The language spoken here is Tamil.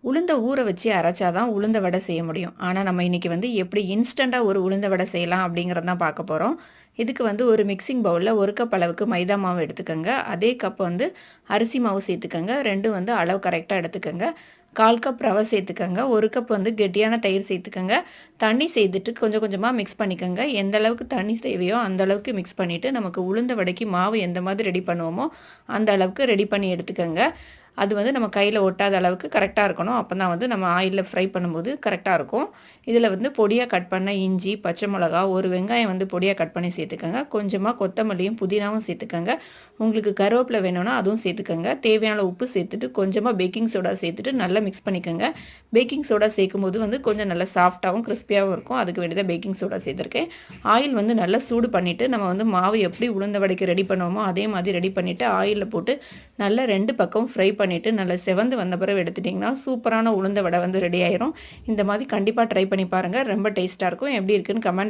உளுந்த ஊற வச்சு அரைச்சா தான் உளுந்த வடை செய்ய முடியும். ஆனா, நம்ம இன்னைக்கு வந்து எப்படி இன்ஸ்டன்ட்டா ஒரு உளுந்த வடை செய்யலாம் அப்படிங்கிறது தான் பார்க்க போறோம். இதுக்கு வந்து ஒரு மிக்ஸிங் பவுல்ல 1 கப் அளவுக்கு மைதா மாவு எடுத்துக்கங்க. அதே கப் வந்து அரிசி மாவு சேர்த்துக்கங்க. 2ம் வந்து அளவு கரெக்ட்டா எடுத்துக்கங்க. 1/4 கப் ரவை சேர்த்துக்கங்க. 1 கப் வந்து கெட்டியான தயிர் சேர்த்துக்கங்க. தண்ணி சேர்த்துட்டு கொஞ்சம் கொஞ்சமா மிக்ஸ் பண்ணிக்கங்க. எந்த அளவுக்கு தண்ணி தேவையோ அந்த அளவுக்கு மிக்ஸ் பண்ணிட்டு, நமக்கு உளுந்த வடைக்கு மாவு எந்த மாதிரி ரெடி பண்ணுவோமோ, அந்த அளவுக்கு ரெடி பண்ணி எடுத்துக்கங்க. அது வந்து நம்ம கையில ஒட்டாத அளவுக்கு கரெக்ட்டா இருக்கணும். அப்பதான் வந்து நம்ம ஆயில்ல ஃப்ரை பண்ணும்போது கரெக்ட்டா இருக்கும். இதில வந்து பொடியா கட் பண்ண இஞ்சி, பச்சை மிளகா, 1 வெங்காயம் வந்து பொடியா கட் பண்ணி சேர்த்துக்கங்க. கொஞ்சமா கொத்தமல்லியும், புதினாவும் சேர்த்துக்கங்க. உங்களுக்கு கருவேப்பிலை வேணும்னா அதுவும் சேர்த்துக்கங்க. தேவையான உப்பு சேர்த்துட்டு, கொஞ்சமா பேக்கிங் சோடா சேர்த்துட்டு நல்லா மிக்ஸ் பண்ணிக்கங்க. பேக்கிங் சோடா சேர்க்கும்போது வந்து கொஞ்சம் நல்லா சாஃப்ட்டாவும், கிறிஸ்பியாவும் இருக்கும். அதுக்கு வேண்டி தான் பேக்கிங் சோடா சேர்த்துருக்கேன். ஆயில் வந்து நல்லா சூடு பண்ணிட்டு, நம்ம வந்து மாவு எப்படி உளுந்த வடைக்கு ரெடி பண்ணுவோமோ, அதே மாதிரி ரெடி பண்ணிட்டு, ஆயில்ல போட்டு நல்லா 2 பக்கமும் ஃப்ரை பண்ணிட்டு, நல்லா செவந்து வந்த பிறகு எடுத்துட்டிங்கன்னா, சூப்பரான உளுந்த வடை வந்து ரெடி ஆயிரும். இந்த மாதிரி கண்டிப்பா ட்ரை பண்ணி பாருங்க. ரொம்ப டேஸ்ட்டா இருக்கும். எப்படி இருக்குன்னு கமெண்ட்